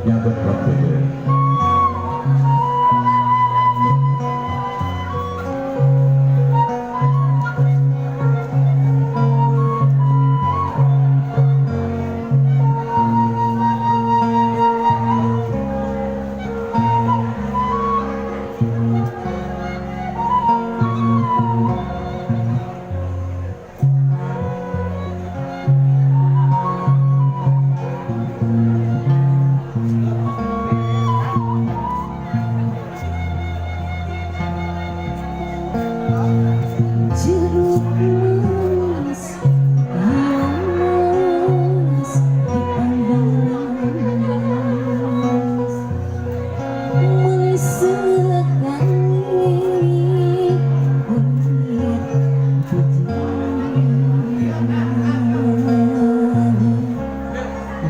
nyabut waktu itu.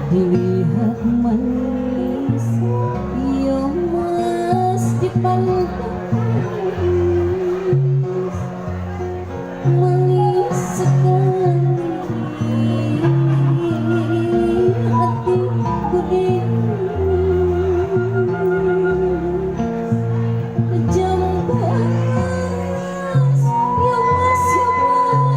Dilihat manis, ya mas dipandang manis sekali hatiku di jam panas, ya mas jangan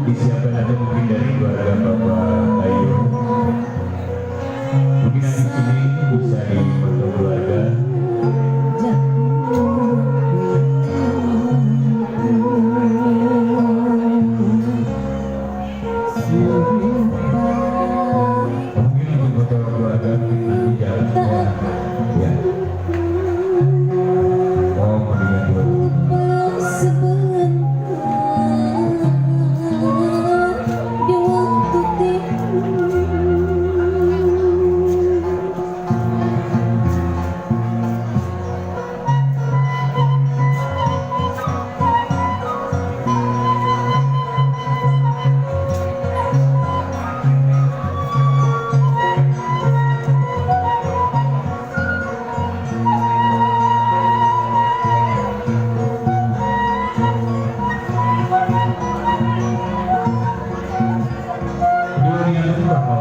disiapkan ada mungkin dari keluarga Bapak Ayu. Mungkin di sini bisa dibantu keluarga. Mungkin untuk foto keluarga nanti jalan ya. Oh, mendingan dulu.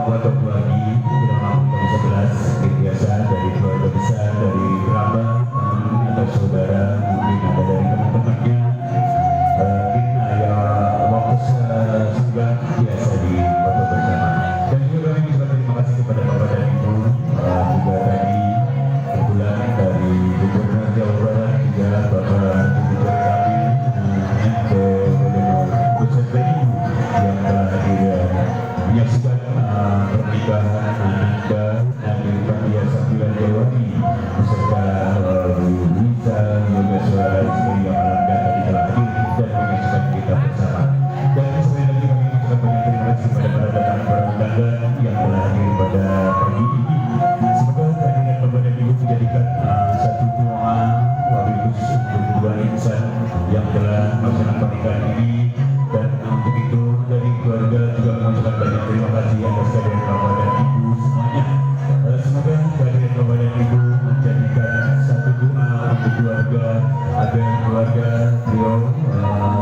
Foto lagi dalam tahun 11 biasa dari keluarga besar dari kerabat teman atau saudara, mungkin ada dari teman-temannya, mungkin ayah waktu sesudah biasa di foto bersama. Dan juga kami juga terima kasih kepada Bapak dan Ibu, juga tadi kebetulan dari Gubernur Jawa Barat juga Bapak Gubernur kami ke Gubernur Nusantara yang telah hadir menyaksikan pernikahan Ananda Nabi Fatia Safilan Dewani beserta Lisa Yogaswara istri yang Ananda tadi telah hadir dan menyaksikan kita bersama. Dan sekali lagi kami mengucapkan banyak terima kasih kepada para datang para undangan yang telah hadir pada pagi ini. Semoga kehadiran Bapak dan Ibu menjadikan satu doa wabil khusus untuk kedua insan yang telah melaksanakan pernikahan ini. Dan untuk itu dari keluarga juga mengucapkan banyak terima kasih atas kehadiran Bapak dan Ibu semuanya. Semoga kehadiran Bapak dan Ibu menjadikan satu doa untuk keluarga agar keluarga beliau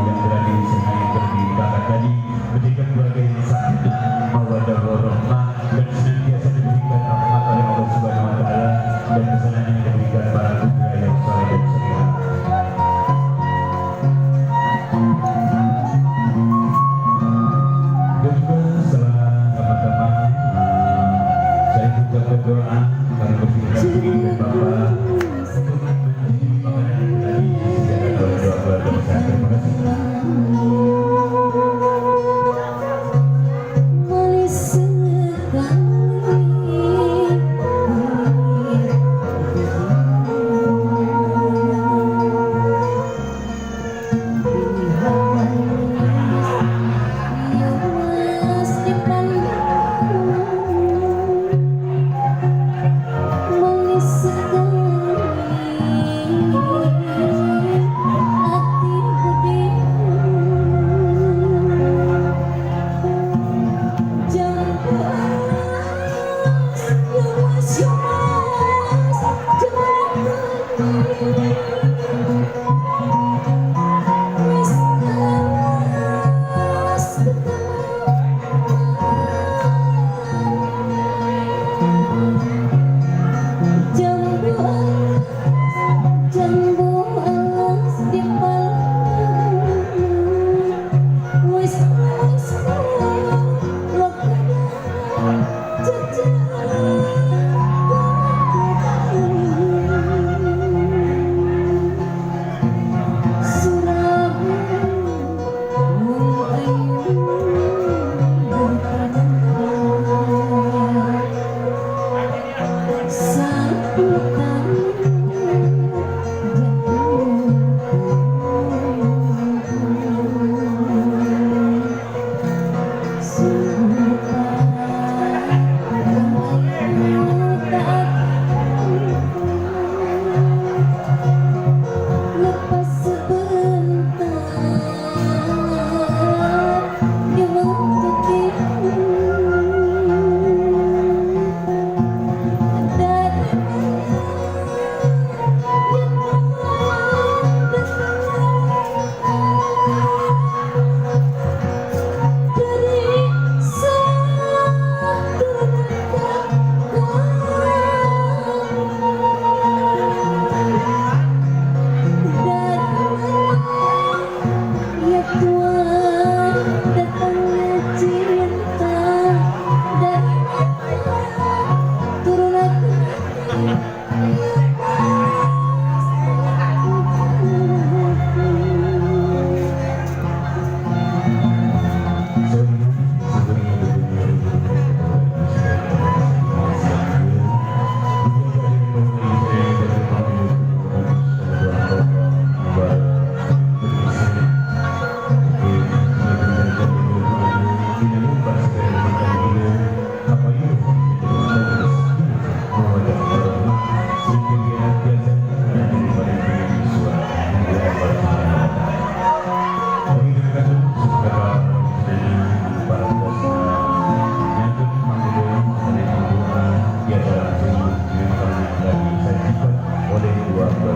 yang berada di sini berdiri tadi menjadikan keluarga ini sakinah mawaddah warahmah dan senantiasa diberikan rahmat oleh Allah Subhanahu wa taala dan kesenangan yang diberikan para putra yang saleh dan salihah. Dan juga setelah sama-sama saya juga berdoa kami berpikirkan begini Bapak untuk menjadi makanan tadi sejalan doa keluarga besar. Terima kasih.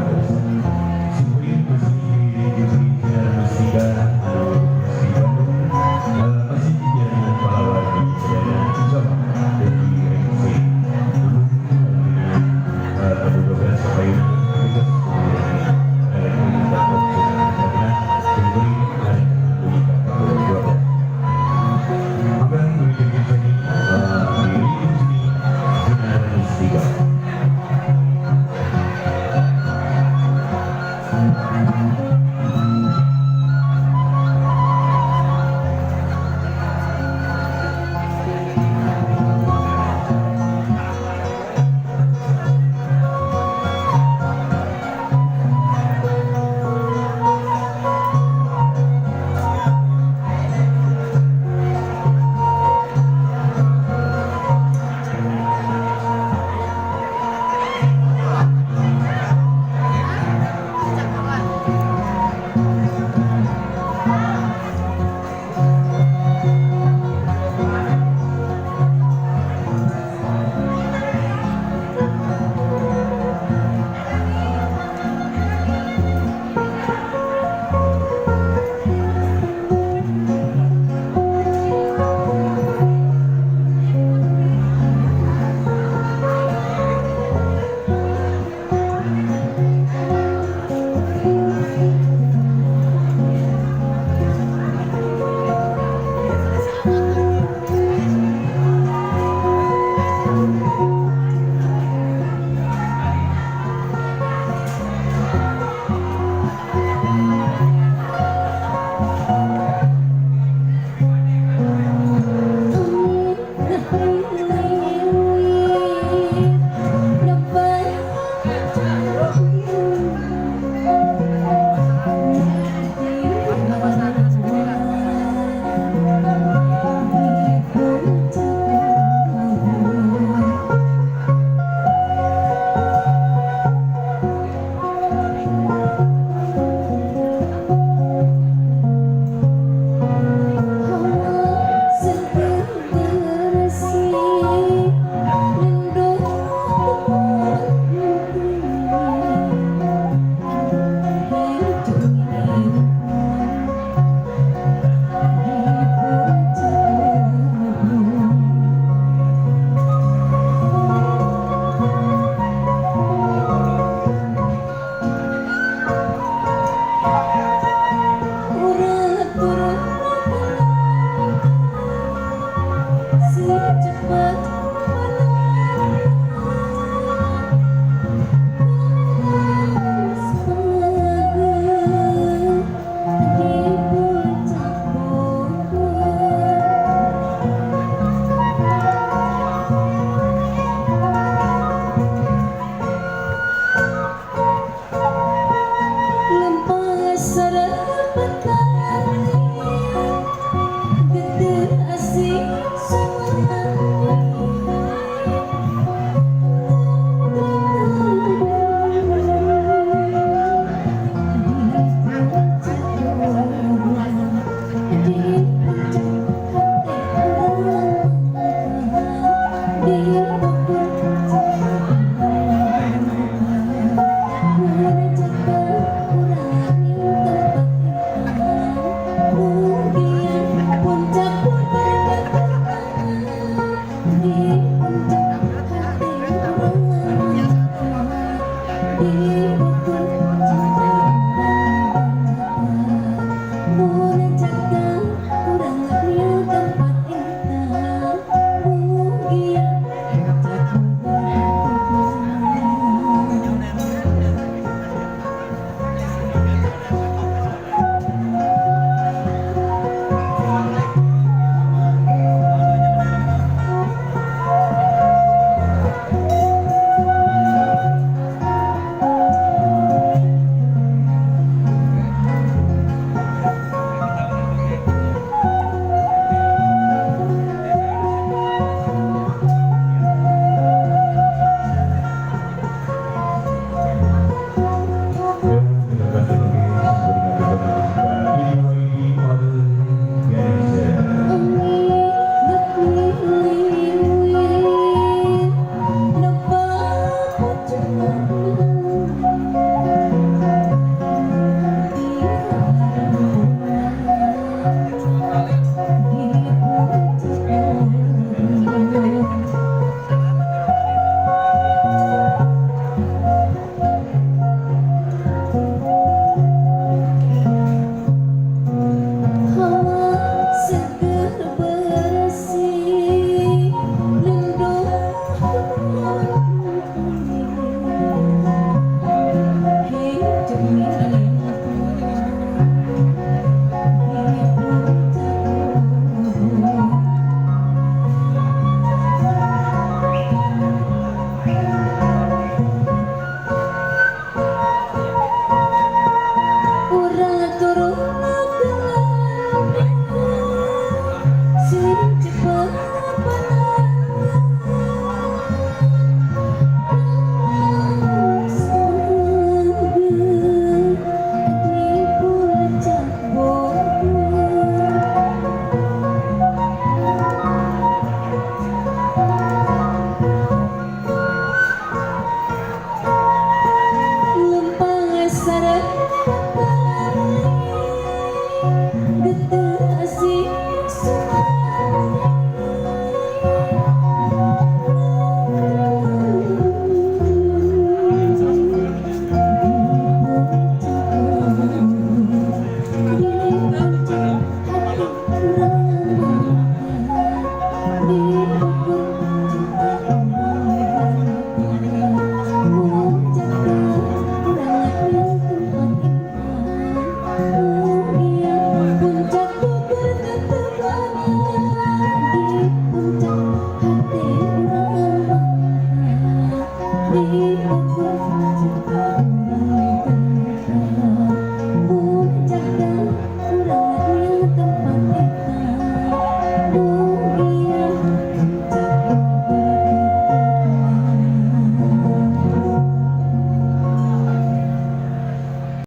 pemirsa. Simply Gusti